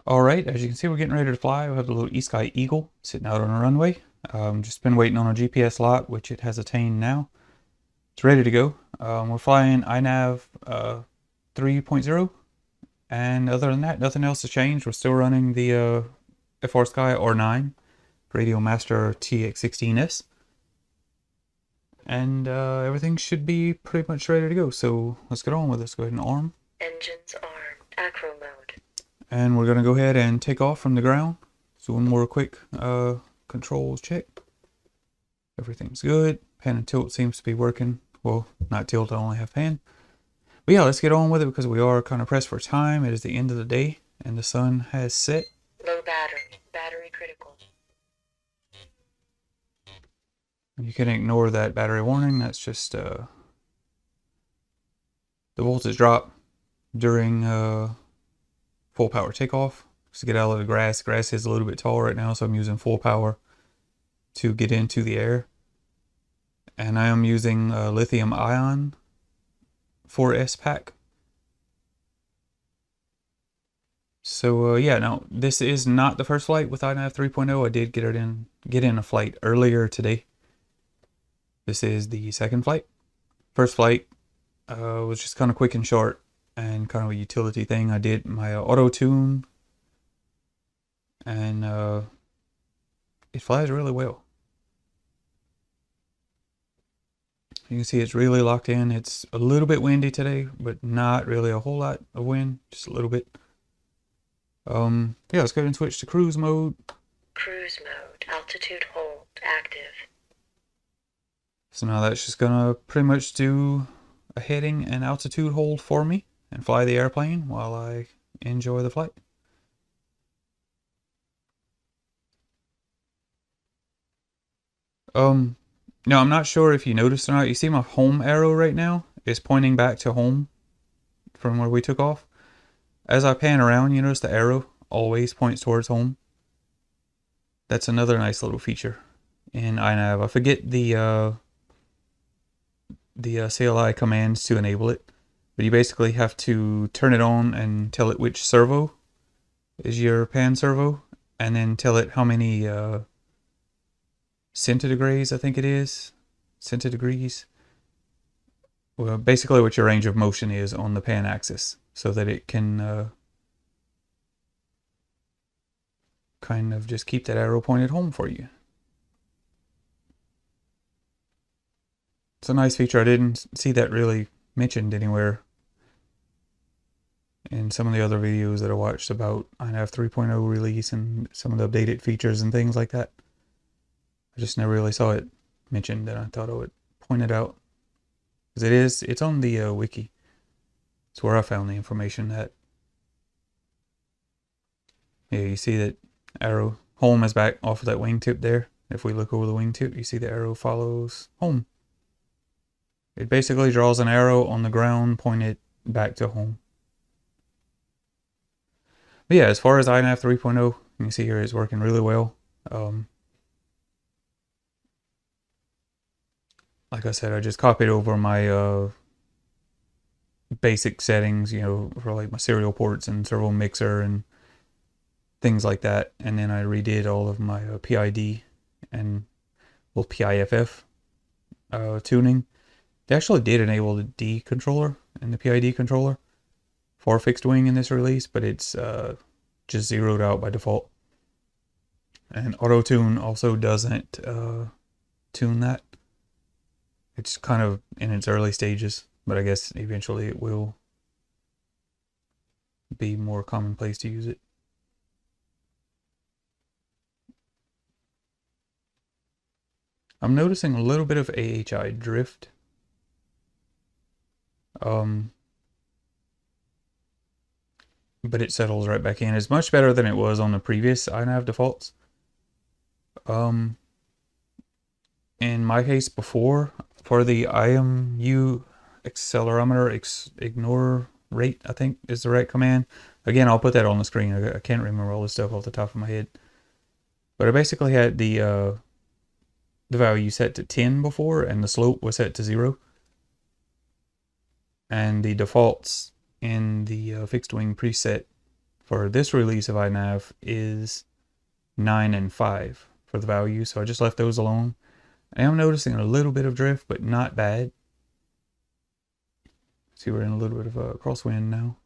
Alright, as you can see, we're getting ready to fly. We have the little eSky Eagle sitting out on a runway. Just been waiting on a GPS lot, which it has attained now. It's ready to go. We're flying iNav 3.0, and other than that, nothing else has changed. We're still running the FrSky R9 Radiomaster TX16S, and everything should be pretty much ready to go. So let's get on with this. Go ahead and arm. Engines armed. Acro mode. And we're gonna go ahead and take off from the ground. So one more quick controls check. Everything's good. Pan and tilt seems to be working. Well, not tilt, I only have pan. But yeah, let's get on with it because we are kind of pressed for time. It is the end of the day and the sun has set. Low battery. Battery critical. You can ignore that battery warning. That's just the voltage drop during full power takeoff. Just to get out of the grass. Grass is a little bit tall right now, so I'm using full power to get into the air. And I am using lithium ion 4S pack. So yeah, now this is not the first flight with iNav 3.0. I did get in a flight earlier today. This is the second flight. First flight was just kind of quick and short and kind of a utility thing. I did my auto tune, and it flies really well. You can see it's really locked in. It's a little bit windy today, but not really a whole lot of wind, just a little bit. Yeah, let's go ahead and switch to cruise mode. Cruise mode. Altitude hold. Active. So now that's just gonna pretty much do a heading and altitude hold for me and fly the airplane while I enjoy the flight. Now I'm not sure if you noticed or not. You see my home arrow right now is pointing back to home from where we took off. As I pan around, you notice the arrow always points towards home. That's another nice little feature in iNav. I forget the CLI commands to enable it, but you basically have to turn it on and tell it which servo is your pan servo, and then tell it how many centidegrees, I think it is. Centidegrees. Well, basically what your range of motion is on the pan axis, so that it can kind of just keep that arrow pointed home for you. It's a nice feature. I didn't see that really mentioned anywhere in some of the other videos that I watched about iNav 3.0 release and some of the updated features and things like that. I just never really saw it mentioned, and I thought I would point it out. Because it's on the wiki. It's where I found the information at. Yeah, you see that arrow. Home is back off of that wingtip there. If we look over the wingtip, you see the arrow follows home. It basically draws an arrow on the ground pointed back to home. But yeah, as far as iNav 3.0, you can see here it's working really well. Like I said, I just copied over my basic settings, you know, for like my serial ports and servo mixer and things like that. And then I redid all of my PID and well, PIFF tuning. They actually did enable the D controller and the PID controller for fixed wing in this release, but it's just zeroed out by default. And auto tune also doesn't tune that. It's kind of in its early stages, but I guess eventually it will be more commonplace to use it. I'm noticing a little bit of AHI drift. But it settles right back in. It's much better than it was on the previous iNav defaults. In my case before, for the IMU accelerometer ignore rate, I think is the right command. Again, I'll put that on the screen. I can't remember all this stuff off the top of my head. But I basically had the value set to 10 before, and the slope was set to 0. And the defaults in the fixed wing preset for this release of iNav is 9 and 5 for the value, so I just left those alone. I am noticing a little bit of drift, but not bad. See, we're in a little bit of a crosswind now.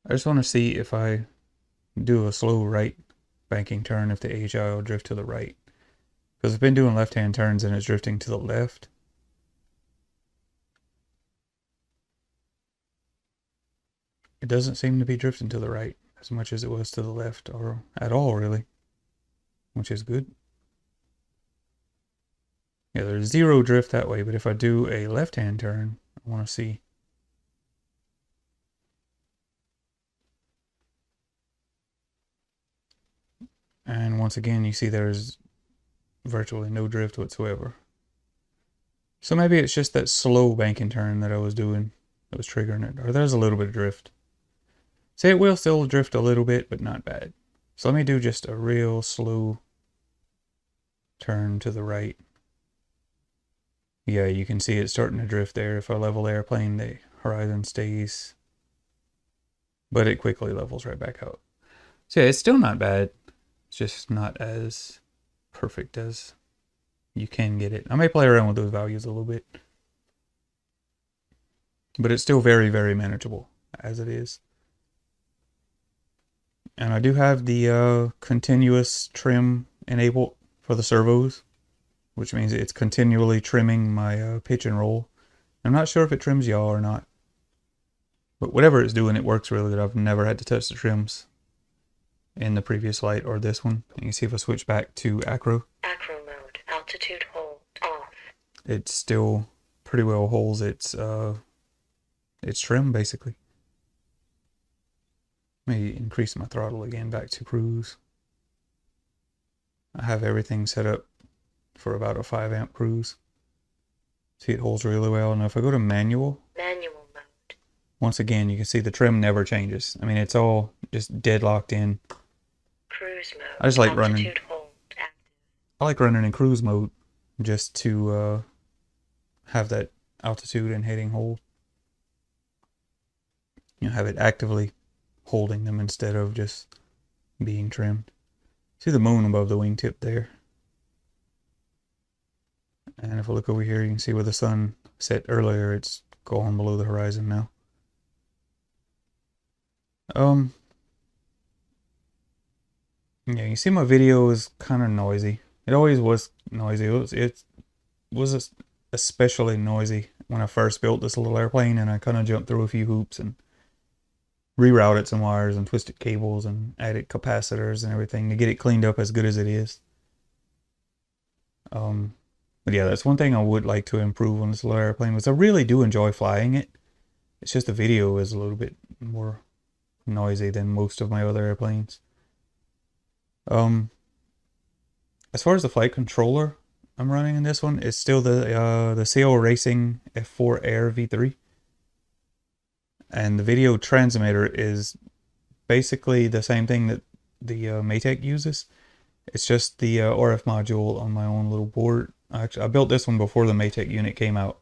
I just want to see if I do a slow right banking turn, if the AHI will drift to the right. Because I've been doing left-hand turns and it's drifting to the left. It doesn't seem to be drifting to the right as much as it was to the left, or at all really, which is good. Yeah, there's zero drift that way, but if I do a left-hand turn, I want to see. And once again, you see there's virtually no drift whatsoever. So maybe it's just that slow banking turn that I was doing that was triggering it. Or there's a little bit of drift. See, it will still drift a little bit, but not bad. So let me do just a real slow turn to the right. Yeah, you can see it starting to drift there. If I level the airplane, the horizon stays. But it quickly levels right back out. So yeah, it's still not bad. It's just not as perfect as you can get it. I may play around with those values a little bit. But it's still very, very manageable as it is. And I do have the continuous trim enabled for the servos, which means it's continually trimming my pitch and roll. I'm not sure if it trims yaw or not. But whatever it's doing, it works really good. I've never had to touch the trims in the previous light or this one. You can see if I switch back to acro. Acro mode. Altitude hold off. It still pretty well holds its trim basically. Let me increase my throttle again back to cruise. I have everything set up for about a 5 amp cruise. See, it holds really well. And if I go to manual mode. Once again, you can see the trim never changes. I mean, it's all just dead locked in. Cruise mode. I just like running. Altitude hold active. I like running in cruise mode just to have that altitude and heading hold. You know, have it actively holding them instead of just being trimmed. See the moon above the wingtip there. And if I look over here, you can see where the sun set earlier, it's gone below the horizon now. Yeah, you see my video is kind of noisy. It always was noisy. It was especially noisy when I first built this little airplane, and I kind of jumped through a few hoops and rerouted some wires and twisted cables and added capacitors and everything to get it cleaned up as good as it is. But yeah, that's one thing I would like to improve on this little airplane, was I really do enjoy flying it. It's just the video is a little bit more noisy than most of my other airplanes. As far as the flight controller I'm running in this one, it's still the CL Racing F4 Air V3. And the video transmitter is basically the same thing that the Matek uses. It's just the RF module on my own little board. Actually, I built this one before the Matek unit came out.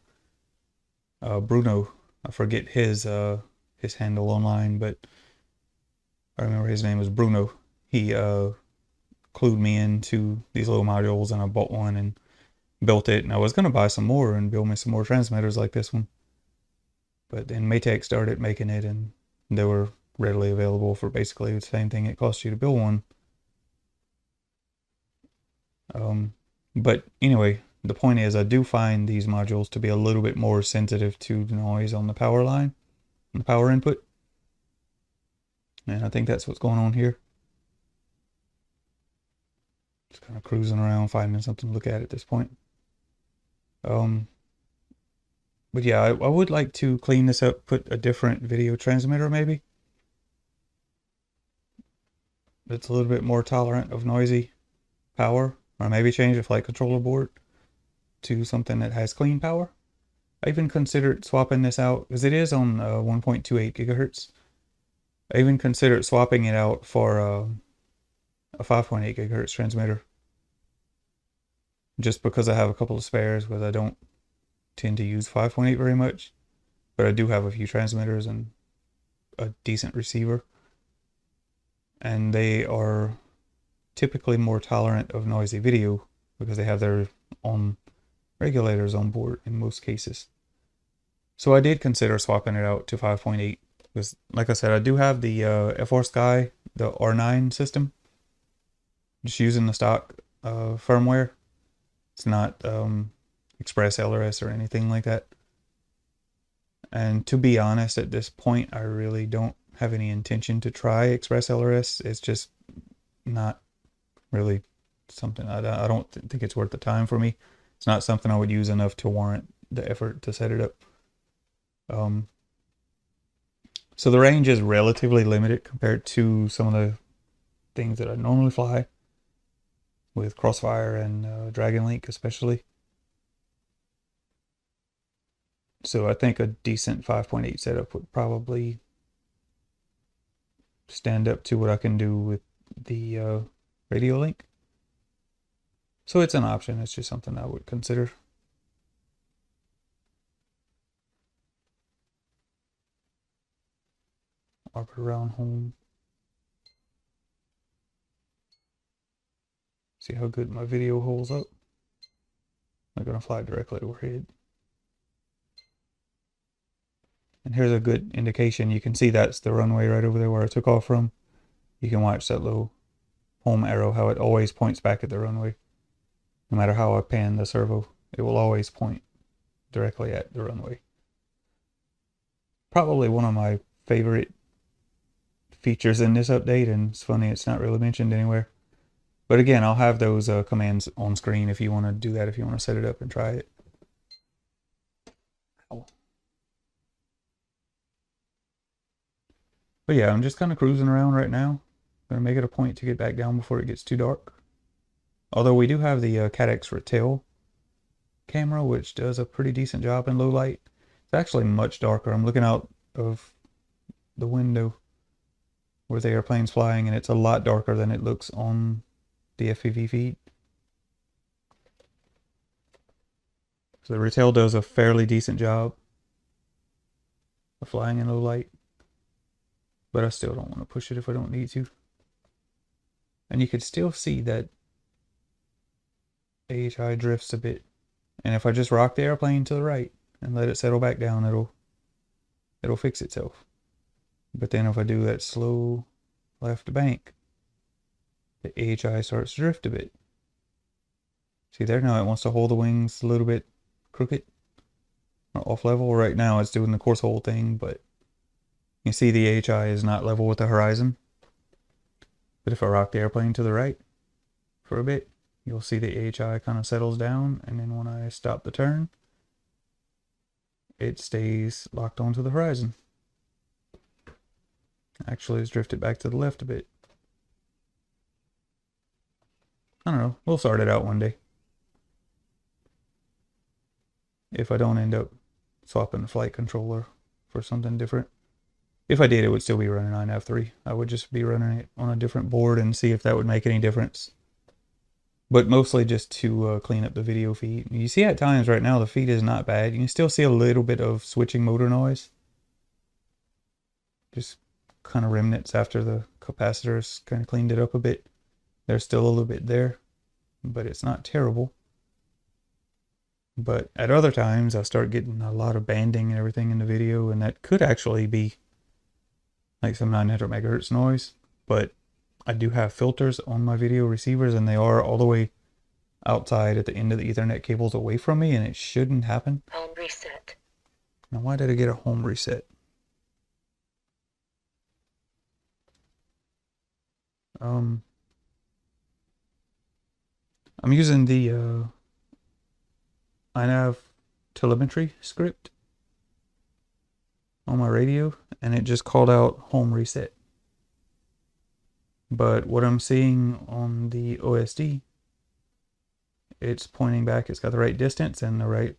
Bruno, I forget his handle online, but I remember his name was Bruno. He clued me into these little modules, and I bought one and built it. And I was going to buy some more and build me some more transmitters like this one. But then Matek started making it, and they were readily available for basically the same thing it cost you to build one. But anyway, the point is I do find these modules to be a little bit more sensitive to noise on the power line, on the power input. And I think that's what's going on here. Just kind of cruising around, finding something to look at this point. But yeah, I would like to clean this up, put a different video transmitter maybe. That's a little bit more tolerant of noisy power. Or maybe change the flight controller board to something that has clean power. I even considered swapping this out, because it is on 1.28 gigahertz. I even considered swapping it out for a 5.8 gigahertz transmitter. just because I have a couple of spares, because I don't tend to use 5.8 very much, but I do have a few transmitters and a decent receiver, and they are typically more tolerant of noisy video because they have their own regulators on board in most cases. So I did consider swapping it out to 5.8 because, like I said, I do have the FrSky, the R9 system, just using the stock firmware. It's not Express LRS or anything like that. And to be honest, at this point, I really don't have any intention to try Express LRS. It's just not really something, I don't think it's worth the time for me. It's not something I would use enough to warrant the effort to set it up. So the range is relatively limited compared to some of the things that I normally fly with Crossfire and Dragon Link especially. So I think a decent 5.8 setup would probably stand up to what I can do with the Radio Link. So it's an option. It's just something I would consider. Orbit around home. See how good my video holds up. I'm going to fly directly overhead. And here's a good indication. You can see that's the runway right over there where I took off from. You can watch that little home arrow, how it always points back at the runway. No matter how I pan the servo, it will always point directly at the runway. Probably one of my favorite features in this update, and it's funny it's not really mentioned anywhere. But again, I'll have those commands on screen if you want to do that, if you want to set it up and try it. Ow. But yeah, I'm just kind of cruising around right now. I'm going to make it a point to get back down before it gets too dark. Although we do have the Caddx Ratel camera, which does a pretty decent job in low light. It's actually much darker. I'm looking out of the window where the airplane's flying, and it's a lot darker than it looks on the FPV feed. So the Ratel does a fairly decent job of flying in low light, but I still don't want to push it if I don't need to. And you can still see that AHI drifts a bit. And if I just rock the airplane to the right and let it settle back down, it'll fix itself. But then if I do that slow left bank, the AHI starts to drift a bit. See there, now it wants to hold the wings a little bit crooked or off level. Right now it's doing the course hold thing, but you see the AHI is not level with the horizon. But if I rock the airplane to the right for a bit, you'll see the AHI kind of settles down, and then when I stop the turn, it stays locked onto the horizon. Actually, it's drifted back to the left a bit. I don't know. We'll sort it out one day. If I don't end up swapping the flight controller for something different. If I did, it would still be running iNav3. I would just be running it on a different board and see if that would make any difference. But mostly just to clean up the video feed. You see at times right now the feed is not bad. You can still see a little bit of switching motor noise. Just kind of remnants after the capacitors kind of cleaned it up a bit. There's still a little bit there, but it's not terrible. But at other times I start getting a lot of banding and everything in the video, and that could actually be like some 900 megahertz noise. But I do have filters on my video receivers, and they are all the way outside at the end of the Ethernet cables away from me, and it shouldn't happen. Home reset. Now, why did I get a home reset? I'm using the iNav telemetry script on my radio, and it just called out home reset. But what I'm seeing on the OSD, it's pointing back. It's got the right distance and the right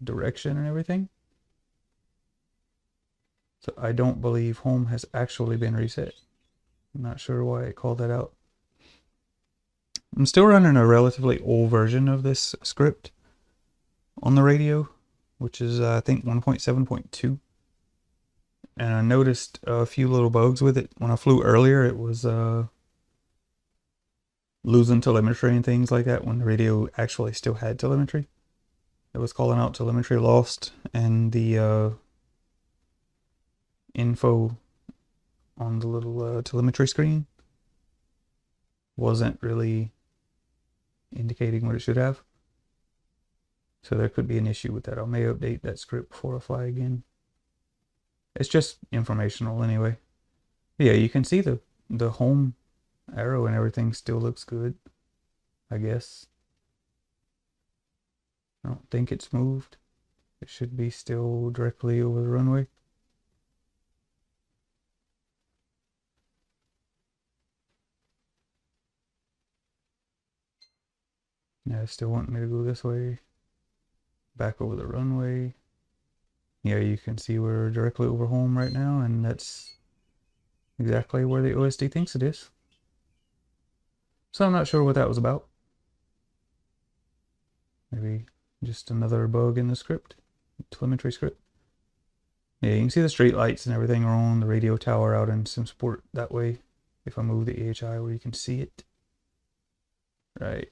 direction and everything. So I don't believe home has actually been reset. I'm not sure why it called that out. I'm still running a relatively old version of this script on the radio, which is I think 1.7.2. And I noticed a few little bugs with it. When I flew earlier, it was losing telemetry and things like that when the radio actually still had telemetry. It was calling out telemetry lost, and the info on the little telemetry screen wasn't really indicating what it should have. So there could be an issue with that. I may update that script before I fly again. It's just informational anyway. Yeah, you can see the home arrow and everything still looks good, I guess. I don't think it's moved. It should be still directly over the runway. Yeah, it's still wanting me to go this way. Back over the runway. Yeah, you can see we're directly over home right now, and that's exactly where the OSD thinks it is. So I'm not sure what that was about. Maybe just another bug in the script, telemetry script. Yeah, you can see the street lights and everything are on, the radio tower out in SimSport that way. If I move the AHI where you can see it. Right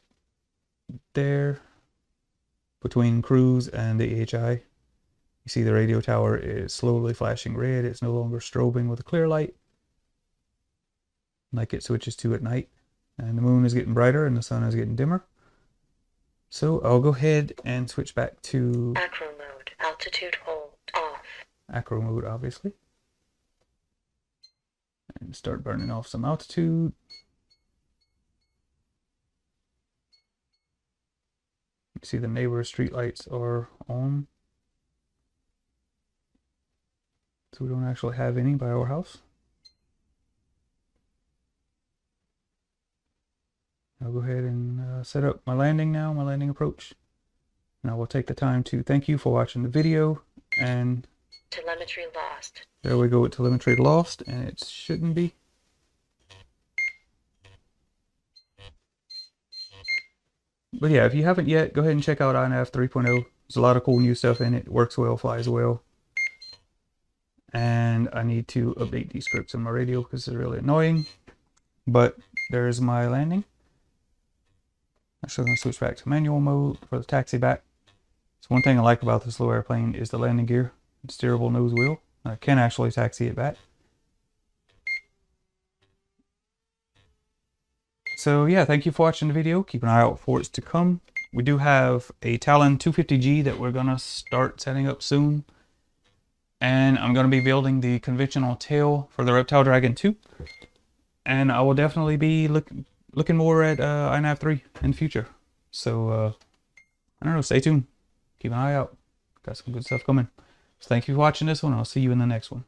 there, between cruise and the AHI. You see the radio tower is slowly flashing red. It's no longer strobing with a clear light, like it switches to at night. And the moon is getting brighter and the sun is getting dimmer. So I'll go ahead and switch back to Acro mode. Altitude hold. Off. acro mode, obviously. And start burning off some altitude. You see the neighbor street lights are on. So we don't actually have any by our house. I'll go ahead and set up my landing now, my landing approach. And I will take the time to thank you for watching the video. And Telemetry lost. there we go with telemetry lost, and it shouldn't be. But yeah, if you haven't yet, go ahead and check out iNav 3.0. There's a lot of cool new stuff in it. Works well, flies well. And I need to update these scripts on my radio because they're really annoying. But there's my landing. Actually, I'm going to switch back to manual mode for the taxi back. So one thing I like about this little airplane is the landing gear. It's steerable nose wheel. I can actually taxi it back. So yeah, thank you for watching the video. Keep an eye out for it to come. We do have a Talon 250G that we're going to start setting up soon. And I'm going to be building the conventional tail for the Reptile Dragon 2. And I will definitely be looking more at iNav 3 in the future. So, I don't know, stay tuned. Keep an eye out. Got some good stuff coming. So thank you for watching this one. I'll see you in the next one.